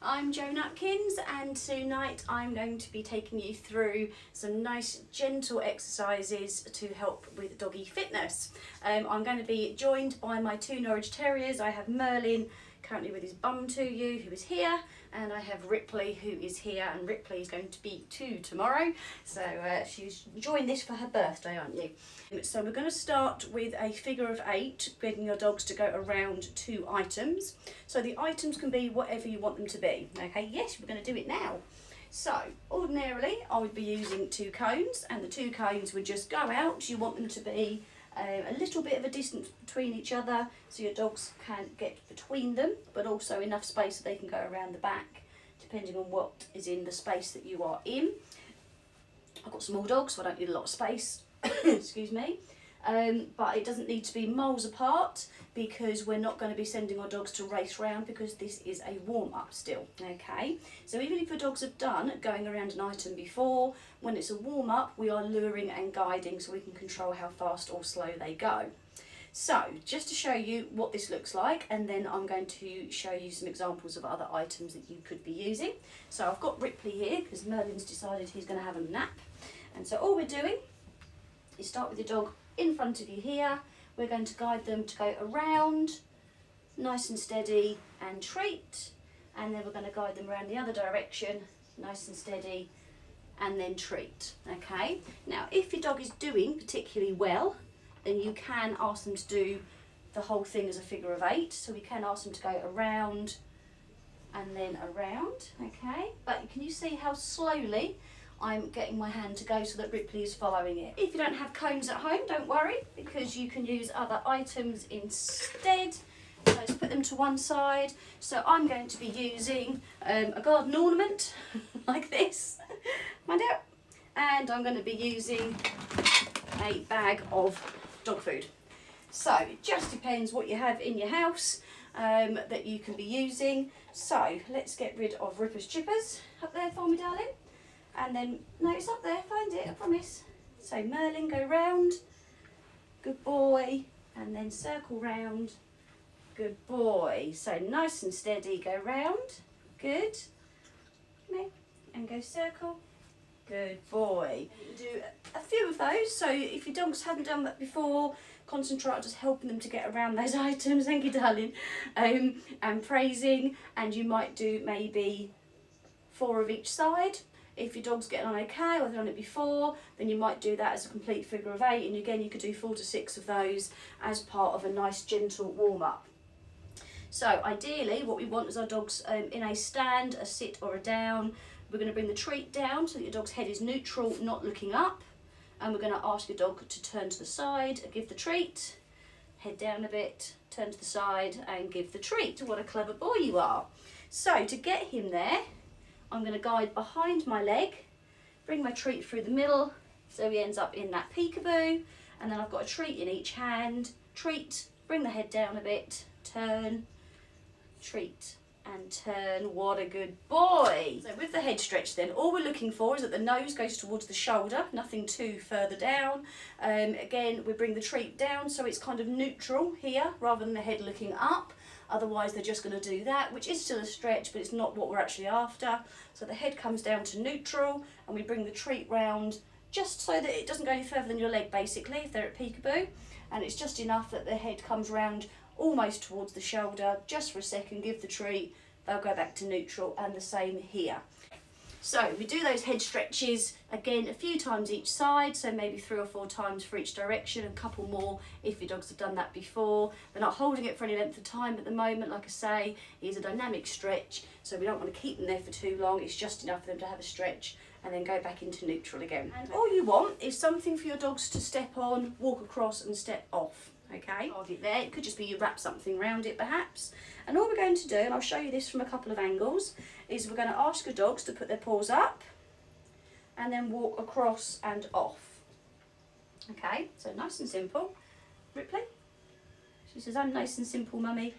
I'm Jo Nutkins, and tonight I'm going to be taking you through some nice gentle exercises to help with doggy fitness. I'm going to be joined by my two Norwich Terriers. I have Merlin currently with his bum to you, who is here, and I have Ripley, who is here, and Ripley is going to be 2 tomorrow, so she's joined this for her birthday, aren't you? So we're going to start with a figure of 8, getting your dogs to go around 2 items. So the items can be whatever you want them to be. Okay, yes, we're going to do it now. So ordinarily I would be using 2 cones, and the 2 cones would just go out. You want them to be a little bit of a distance between each other so your dogs can get between them, but also enough space so they can go around the back, depending on what is in the space that you are in. I've got small dogs, so I don't need a lot of space, excuse me, but it doesn't need to be miles apart, because we're not going to be sending our dogs to race round, because this is a warm-up still. Okay, so even if your dogs have done going around an item before, when it's a warm-up we are luring and guiding so we can control how fast or slow they go. So just to show you what this looks like, and then I'm going to show you some examples of other items that you could be using. So I've got Ripley here because Merlin's decided he's going to have a nap, and so all we're doing is start with your dog in front of you here. We're going to guide them to go around, nice and steady, and treat. And then we're going to guide them around the other direction, nice and steady, and then treat. Okay? Now, if your dog is doing particularly well, then you can ask them to do the whole thing as a figure of 8. So we can ask them to go around and then around. Okay? But can you see how slowly I'm getting my hand to go so that Ripley is following it? If you don't have cones at home, don't worry, because you can use other items instead. So let's put them to one side. So I'm going to be using a garden ornament like this, mind out, and I'm going to be using a bag of dog food. So it just depends what you have in your house that you can be using. So let's get rid of Ripper's Chippers. Up there for me, darling. And then, no, it's up there, find it, I promise. So Merlin, go round, good boy, and then circle round, good boy. So nice and steady, go round, good, and go circle, good boy. Do a few of those, so if your dogs haven't done that before, concentrate on just helping them to get around those items, thank you darling, and praising, and you might do maybe 4 of each side. If your dog's getting on okay, or they've done it before, then you might do that as a complete figure of 8, and again you could do 4 to 6 of those as part of a nice gentle warm-up. So ideally what we want is our dogs in a stand, a sit or a down. We're going to bring the treat down so that your dog's head is neutral, not looking up, and we're going to ask your dog to turn to the side, give the treat, head down a bit, turn to the side and give the treat. What a clever boy you are. So to get him there, I'm going to guide behind my leg, bring my treat through the middle so he ends up in that peekaboo, and then I've got a treat in each hand. Treat, bring the head down a bit, turn, treat and turn. What a good boy. So with the head stretch then, all we're looking for is that the nose goes towards the shoulder, nothing too further down. Again, we bring the treat down so it's kind of neutral here rather than the head looking up. Otherwise they're just going to do that, which is still a stretch, but it's not what we're actually after. So the head comes down to neutral, and we bring the treat round just so that it doesn't go any further than your leg basically if they're at peekaboo, and it's just enough that the head comes round almost towards the shoulder, just for a second, give the treat, they'll go back to neutral, and the same here. So we do those head stretches again a few times each side, so maybe 3 or 4 times for each direction, a couple more if your dogs have done that before. They're not holding it for any length of time at the moment, like I say, it's a dynamic stretch, so we don't want to keep them there for too long. It's just enough for them to have a stretch and then go back into neutral again. And all you want is something for your dogs to step on, walk across and step off. Okay, hold it there. It could just be you wrap something around it perhaps. And all we're going to do, and I'll show you this from a couple of angles, is we're going to ask your dogs to put their paws up and then walk across and off. Okay, so nice and simple. Ripley, she says, I'm nice and simple, mummy.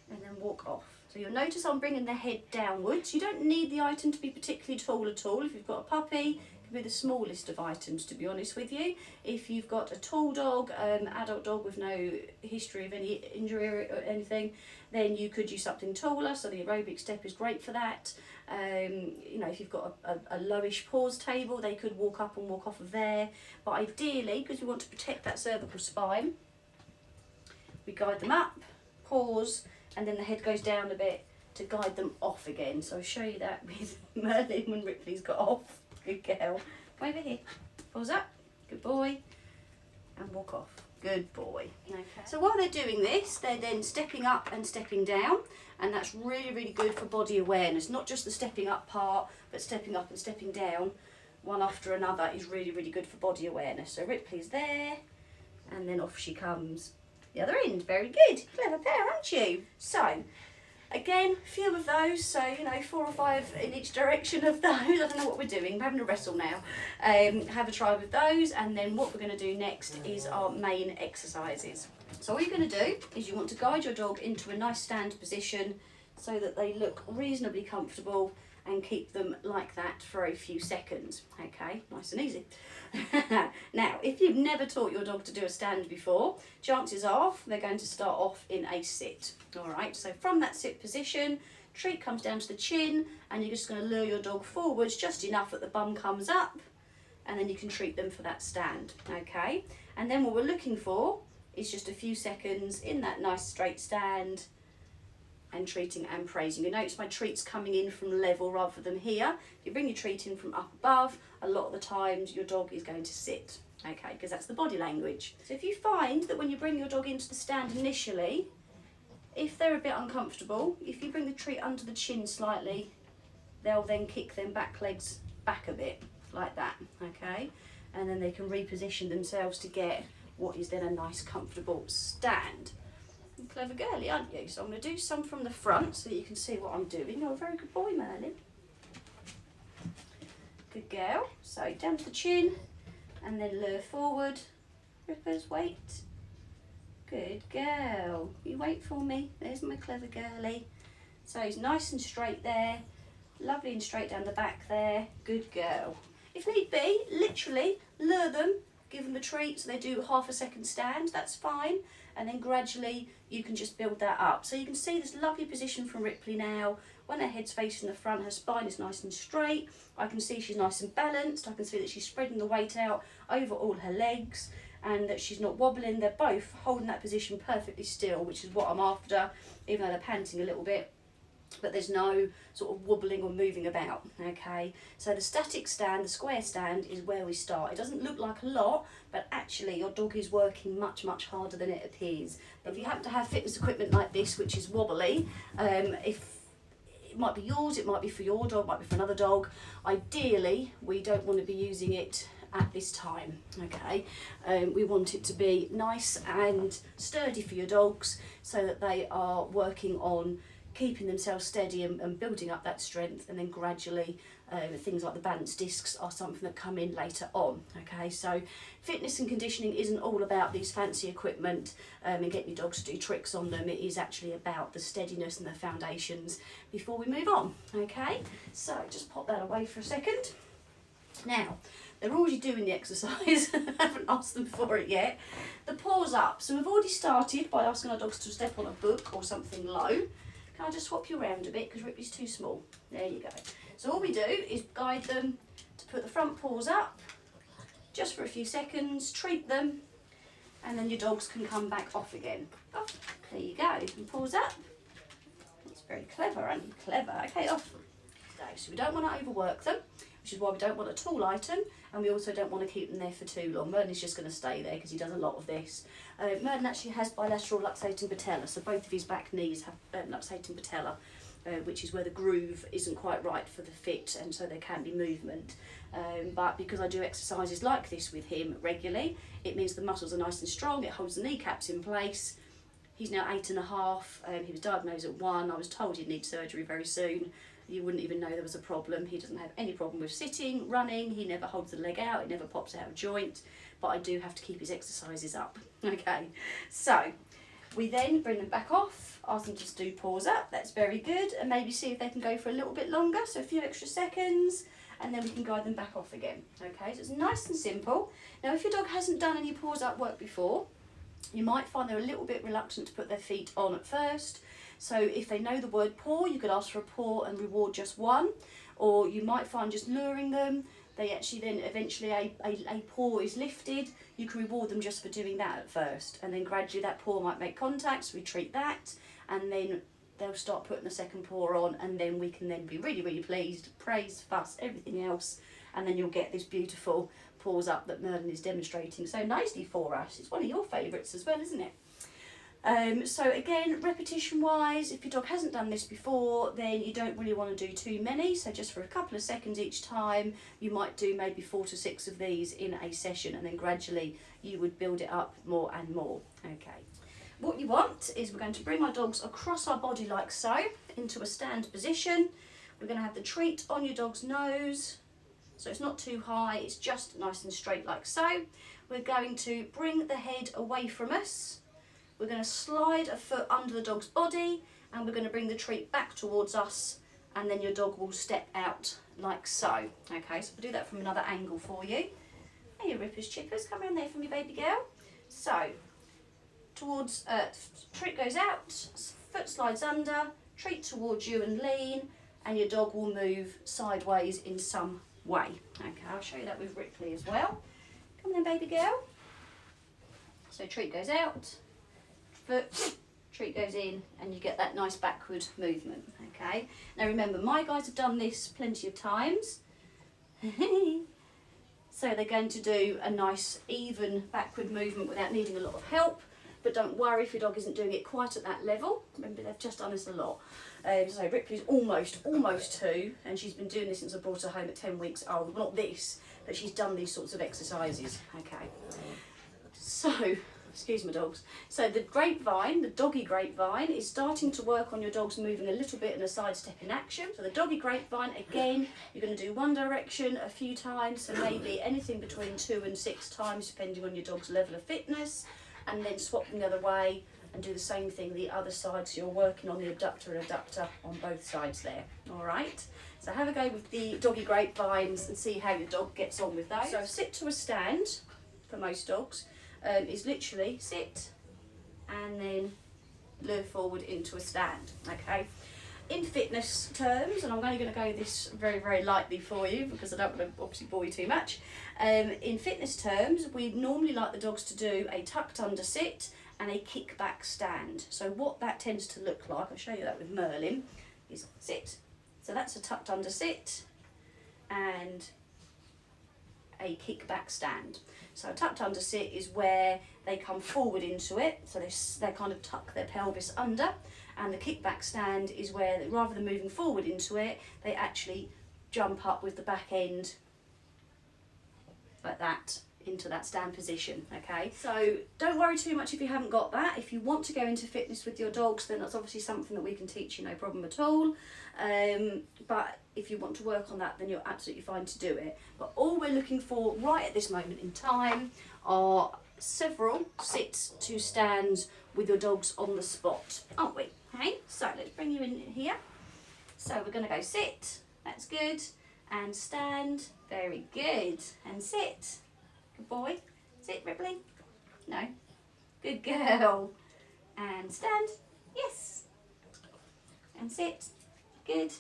And then walk off. So you'll notice I'm bringing the head downwards. You don't need the item to be particularly tall at all. If you've got a puppy, be the smallest of items, to be honest with you. If you've got a tall dog, adult dog with no history of any injury or anything, then you could use something taller, so the aerobic step is great for that. You know, if you've got a lowish Paawstable, they could walk up and walk off of there. But ideally, because we want to protect that cervical spine, we guide them up, pause, and then the head goes down a bit to guide them off again. So I'll show you that with Merlin when Ripley's got off. Good girl. Come over here. Pause up. Good boy. And walk off. Good boy. Okay. So while they're doing this, they're then stepping up and stepping down, and that's really, really good for body awareness. Not just the stepping up part, but stepping up and stepping down, one after another, is really, really good for body awareness. So Ripley's there, and then off she comes the other end. Very good. Clever pair, aren't you? So, again, a few of those, so you know, 4 or 5 in each direction of those. I don't know what we're doing, we're having a wrestle now. Have a try with those, and then what we're going to do next is our main exercises. So all you're going to do is you want to guide your dog into a nice stand position so that they look reasonably comfortable, and keep them like that for a few seconds. Okay, nice and easy. Now, if you've never taught your dog to do a stand before, chances are they're going to start off in a sit. All right, so from that sit position, treat comes down to the chin, and you're just going to lure your dog forwards just enough that the bum comes up, and then you can treat them for that stand. Okay, and then what we're looking for is just a few seconds in that nice straight stand, and treating and praising. You notice my treat's coming in from level rather than here. If you bring your treat in from up above, a lot of the times your dog is going to sit, okay, because that's the body language. So if you find that when you bring your dog into the stand initially, if they're a bit uncomfortable, if you bring the treat under the chin slightly, they'll then kick them back legs back a bit, like that, okay? And then they can reposition themselves to get what is then a nice comfortable stand. Clever girly, aren't you? So I'm going to do some from the front so that you can see what I'm doing. Oh, very good boy, Merlin. Good girl. So down to the chin, and then lure forward. Rippers, wait. Good girl. You wait for me. There's my clever girly. So he's nice and straight there. Lovely and straight down the back there. Good girl. If need be, literally lure them. Give them a treat so they do half a second stand. That's fine. And then gradually you can just build that up. So you can see this lovely position from Ripley now. When her head's facing the front, her spine is nice and straight. I can see she's nice and balanced. I can see that she's spreading the weight out over all her legs, and that she's not wobbling. They're both holding that position perfectly still, which is what I'm after, even though they're panting a little bit. But there's no sort of wobbling or moving about, okay? So the static stand, the square stand, is where we start. It doesn't look like a lot, but actually your dog is working much, much harder than it appears. If you happen to have fitness equipment like this, which is wobbly, if it might be yours, it might be for your dog, might be for another dog. Ideally, we don't want to be using it at this time, okay? We want it to be nice and sturdy for your dogs so that they are working on keeping themselves steady and building up that strength, and then gradually things like the balance discs are something that come in later on, okay? So fitness and conditioning isn't all about these fancy equipment and getting your dogs to do tricks on them. It is actually about the steadiness and the foundations before we move on, okay? So just pop that away for a second. Now, they're already doing the exercise. I haven't asked them for it yet. The paws up. So we've already started by asking our dogs to step on a book or something low. Can I just swap you around a bit because Ripley's too small? There you go. So all we do is guide them to put the front paws up just for a few seconds, treat them, and then your dogs can come back off again. Oh, there you go. And paws up. That's very clever, aren't you? Clever. Okay, off. So we don't want to overwork them, which is why we don't want a tall item, and we also don't want to keep them there for too long. Merlin's just going to stay there because he does a lot of this. Merlin actually has bilateral luxating patella, so both of his back knees have luxating patella, which is where the groove isn't quite right for the fit, and so there can be movement. But because I do exercises like this with him regularly, it means the muscles are nice and strong, it holds the kneecaps in place. He's now 8.5, he was diagnosed at 1, I was told he'd need surgery very soon. You wouldn't even know there was a problem. He doesn't have any problem with sitting, running, he never holds the leg out, it never pops out of joint, but I do have to keep his exercises up. Okay, so we then bring them back off, ask them to just do paws up, that's very good, and maybe see if they can go for a little bit longer, so a few extra seconds, and then we can guide them back off again. Okay, so it's nice and simple. Now if your dog hasn't done any paws up work before, you might find they're a little bit reluctant to put their feet on at first. So if they know the word paw, you could ask for a paw and reward just one, or you might find just luring them, they actually then eventually a paw is lifted, you can reward them just for doing that at first, and then gradually that paw might make contact, so we treat that, and then they'll start putting the second paw on, and then we can then be really, really pleased, praise, fuss, everything else, and then you'll get this beautiful paws up that Merlin is demonstrating so nicely for us. It's one of your favourites as well, isn't it? So again, repetition wise, if your dog hasn't done this before, then you don't really want to do too many, so just for a couple of seconds each time, you might do maybe 4 to 6 of these in a session, and then gradually you would build it up more and more. Okay. What you want is we're going to bring our dogs across our body like so, into a stand position. We're going to have the treat on your dog's nose, so it's not too high, it's just nice and straight like so. We're going to bring the head away from us. We're going to slide a foot under the dog's body, and we're going to bring the treat back towards us, and then your dog will step out like so. Okay, so we'll do that from another angle for you. Hey, you rippers, chippers, come around there for me, baby girl. So, towards, treat goes out, foot slides under, treat towards you and lean, and your dog will move sideways in some way. Okay, I'll show you that with Ripley as well. Come on then, baby girl. So treat goes out, foot, treat goes in, and you get that nice backward movement. Okay, now remember, my guys have done this plenty of times. So they're going to do a nice even backward movement without needing a lot of help, but don't worry if your dog isn't doing it quite at that level. Remember, they've just done this a lot. So Ripley's almost 2, and she's been doing this since I brought her home at 10 weeks old. Well, not this, but she's done these sorts of exercises. Okay, so excuse my dogs. So the grapevine, the doggy grapevine, is starting to work on your dogs moving a little bit in a side step in action. So the doggy grapevine, again, you're going to do one direction a few times, so maybe anything between 2 and 6 times depending on your dog's level of fitness, and then swap them the other way and do the same thing the other side, so you're working on the abductor and adductor on both sides there. All right, so have a go with the doggy grapevines and see how your dog gets on with those. So sit to a stand for most dogs is literally sit and then lure forward into a stand. Okay, in fitness terms, and I'm only going to go this very, very lightly for you because I don't want to obviously bore you too much. In fitness terms, we normally like the dogs to do a tucked under sit and a kick back stand. So what that tends to look like, I'll show you that with Merlin, is sit. So that's a tucked under sit and a kick back stand. So a tucked under sit is where they come forward into it, so they kind of tuck their pelvis under, and the kick back stand is where, rather than moving forward into it, they actually jump up with the back end like that into that stand position. Okay, so don't worry too much if you haven't got that. If you want to go into fitness with your dogs, then that's obviously something that we can teach you, no problem at all. But if you want to work on that, then you're absolutely fine to do it. But all we're looking for right at this moment in time are several sits to stands with your dogs on the spot, aren't we? Okay, so let's bring you in here. So we're going to go sit, that's good, and stand, very good, and sit. Good boy. Sit, Ripley. No. Good girl. And stand. Yes. And sit. Good.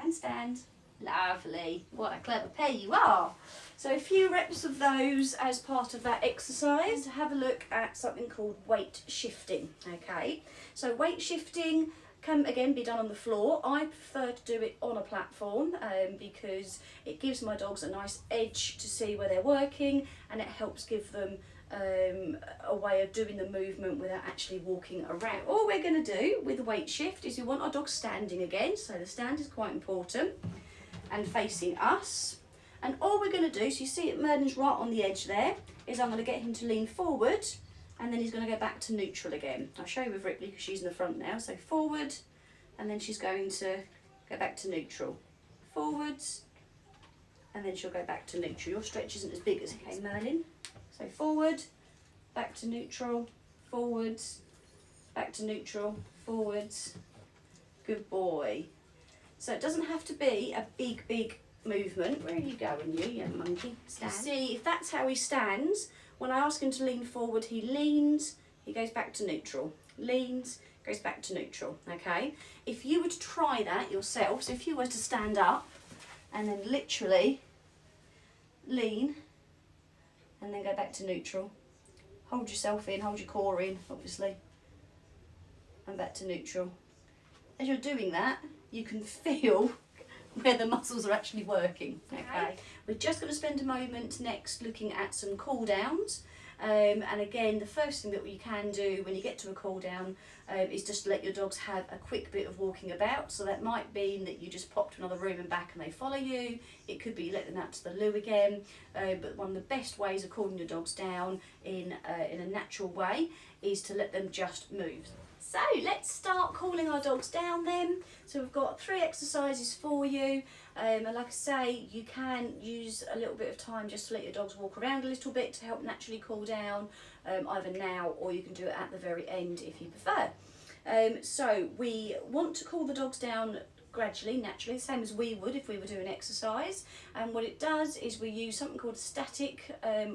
And stand. Lovely. What a clever pair you are. So a few reps of those as part of that exercise. To have a look at something called weight shifting. Okay. So weight shifting can again be done on the floor. I prefer to do it on a platform because it gives my dogs a nice edge to see where they're working, and it helps give them a way of doing the movement without actually walking around. All we're going to do with the weight shift is we want our dog standing again, so the stand is quite important, and facing us. And all we're going to do, so you see it, Merlin's right on the edge there, is I'm going to get him to lean forward, and then he's going to go back to neutral again. I'll show you with Ripley because she's in the front now. So forward, and then she's going to go back to neutral. Forwards, and then she'll go back to neutral. Your stretch isn't as big as okay, Merlin. So forward, back to neutral, forwards, back to neutral, forwards. Good boy. So it doesn't have to be a big, big movement. Where are you going, you young monkey? Stand. See, if that's how he stands, when I ask him to lean forward, he leans, he goes back to neutral. leans, goes back to neutral, okay? If you were to try that yourself, so if you were to stand up and then literally lean and then go back to neutral, hold yourself in, hold your core in, obviously, and back to neutral. As you're doing that, you can feel where the muscles are actually working, okay? We're just going to spend a moment next looking at some cool downs. And again, the first thing that you can do when you get to a cool down is just let your dogs have a quick bit of walking about. So that might mean that you just pop to another room and back and they follow you. It could be you let them out to the loo again. But one of the best ways of cooling your dogs down in a natural way is to let them just move. So let's start cooling our dogs down then. So we've got 3 exercises for you. And like I say, you can use a little bit of time just to let your dogs walk around a little bit to help naturally cool down, either now or you can do it at the very end if you prefer. So we want to cool the dogs down gradually, naturally, same as we would if we were doing exercise. And what it does is we use something called static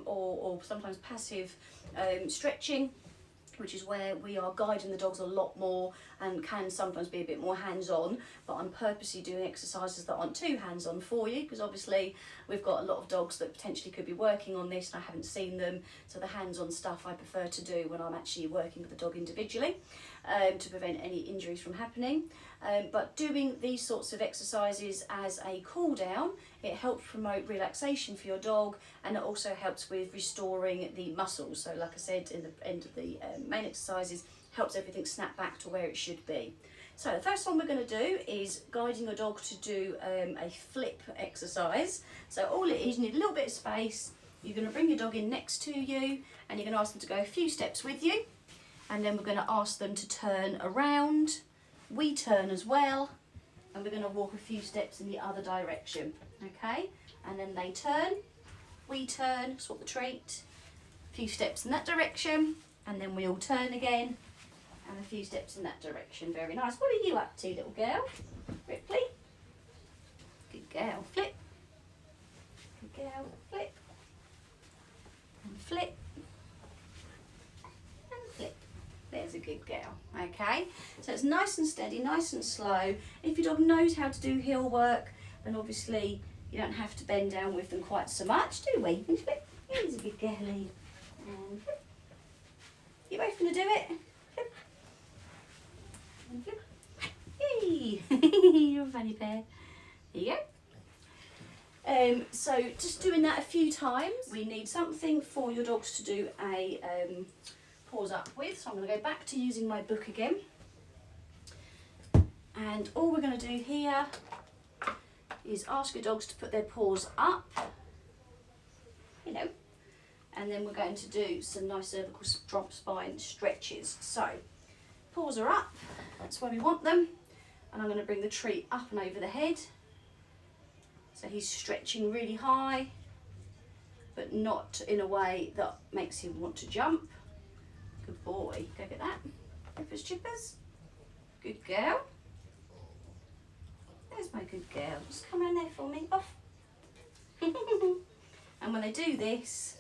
or sometimes passive stretching, which is where we are guiding the dogs a lot more and can sometimes be a bit more hands-on, but I'm purposely doing exercises that aren't too hands-on for you, because obviously we've got a lot of dogs that potentially could be working on this and I haven't seen them, so the hands-on stuff I prefer to do when I'm actually working with the dog individually to prevent any injuries from happening. But doing these sorts of exercises as a cool down, it helps promote relaxation for your dog, and it also helps with restoring the muscles. So like I said in the end of the main exercises, helps everything snap back to where it should be. So the first one we're going to do is guiding your dog to do a flip exercise. So all it is, you need a little bit of space. You're going to bring your dog in next to you and you're going to ask them to go a few steps with you, and then we're going to ask them to turn around. We turn as well, and we're going to walk a few steps in the other direction, okay? And then they turn, we turn, swap the treat, a few steps in that direction, and then we all turn again, and a few steps in that direction. Very nice. What are you up to, little girl? Ripley? Good girl. Flip. Good girl. Flip. And flip. And flip. There's a good girl. Okay, so it's nice and steady, nice and slow. If your dog knows how to do heel work, then obviously you don't have to bend down with them quite so much, do we? And flip. Here's a good girlie. And flip. You both going to do it? Flip. And flip. Yay! You're a funny pair. There you go. So just doing that a few times. We need something for your dogs to do a paws up with, so I'm going to go back to using my book again, and all we're going to do here is ask your dogs to put their paws up, and then we're going to do some nice cervical drop spine stretches. So paws are up, that's where we want them, and I'm going to bring the treat up and over the head, so he's stretching really high but not in a way that makes him want to jump. Good boy. Go get that. Chippers, chippers. Good girl. There's my good girl. Just come around there for me. Off. And when they do this,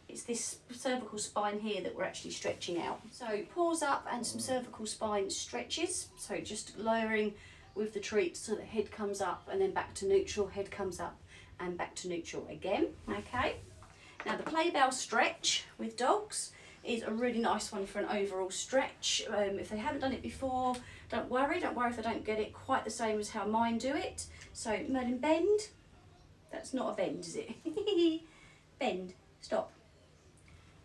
it's this cervical spine here that we're actually stretching out. So paws up and some cervical spine stretches. So just lowering with the treat so the head comes up and then back to neutral, head comes up and back to neutral again. Okay. Now the play bell stretch with dogs is a really nice one for an overall stretch. If they haven't done it before, don't worry if they don't get it quite the same as how mine do it. So Merlin, bend. That's not a bend, is it? Bend, stop.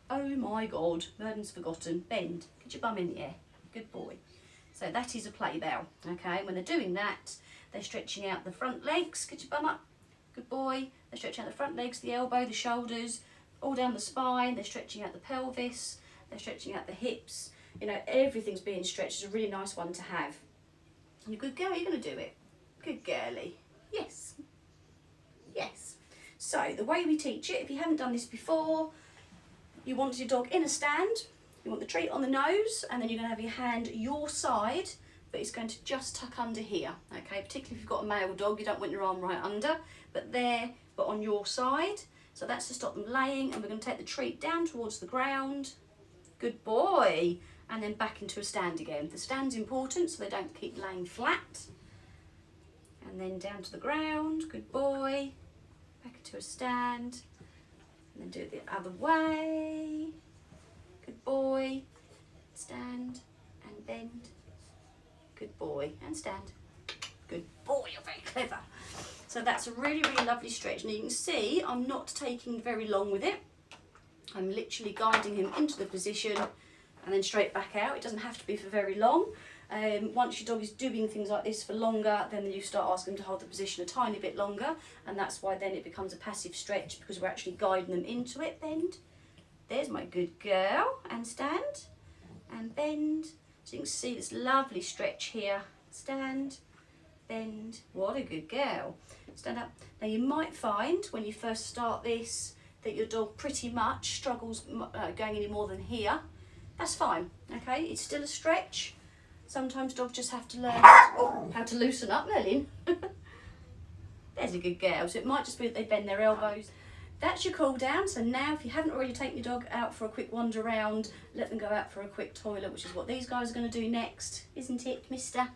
Oh my God, Merlin's forgotten. Bend, get your bum in the air. Good boy. So that is a play bell, okay? When they're doing that, they're stretching out the front legs. Get your bum up. Good boy. They're stretching out the front legs, the elbow, the shoulders, all down the spine. They're stretching out the pelvis, they're stretching out the hips. Everything's being stretched. It's a really nice one to have. And you're a good girl, you're going to do it. Good girlie. Yes. Yes. So the way we teach it, if you haven't done this before, you want your dog in a stand, you want the treat on the nose, and then you're going to have your hand your side, but it's going to just tuck under here, okay? Particularly if you've got a male dog, you don't want your arm right under, but there, but on your side. So that's to stop them laying, and we're going to take the treat down towards the ground. Good boy. and then back into a stand again. The stand's important so they don't keep laying flat. And then down to the ground, good boy. Back into a stand, and then do it the other way. Good boy. Stand and bend. Good boy, and stand. Good boy, you're very clever. So that's a really, really lovely stretch. And you can see I'm not taking very long with it. I'm literally guiding him into the position and then straight back out. It doesn't have to be for very long. Once your dog is doing things like this for longer, then you start asking them to hold the position a tiny bit longer, and that's why then it becomes a passive stretch, because we're actually guiding them into it. Bend. There's my good girl. And stand. And bend. So you can see this lovely stretch here. Stand. Bend. What a good girl. Stand up. Now you might find when you first start this that your dog pretty much struggles going any more than here. That's fine, okay? It's still a stretch. Sometimes dogs just have to learn how to loosen up, Lillian. There's a good girl. So it might just be that they bend their elbows. That's your cool down. So now if you haven't already taken your dog out for a quick wander around, let them go out for a quick toilet, which is what these guys are going to do next, isn't it, mister?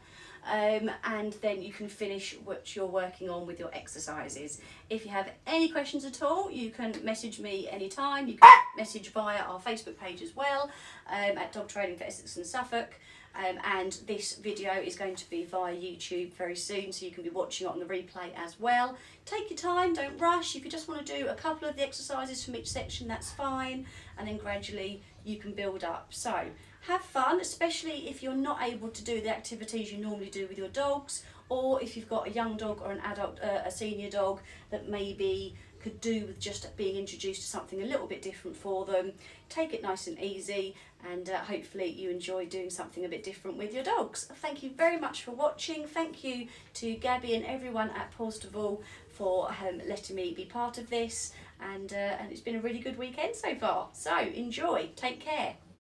And then you can finish what you're working on with your exercises. If you have any questions at all, you can message me anytime. You can message via our Facebook page as well, at Dog Training for Essex and Suffolk. And this video is going to be via YouTube very soon, so you can be watching it on the replay as well. Take your time, don't rush. If you just want to do a couple of the exercises from each section, that's fine, and then gradually you can build up. So have fun, especially if you're not able to do the activities you normally do with your dogs, or if you've got a young dog or an adult, a senior dog that maybe could do with just being introduced to something a little bit different for them. Take it nice and easy, and hopefully you enjoy doing something a bit different with your dogs. Thank you very much for watching. Thank you to Gabby and everyone at Paawstival for letting me be part of this, and it's been a really good weekend so far. So enjoy, take care.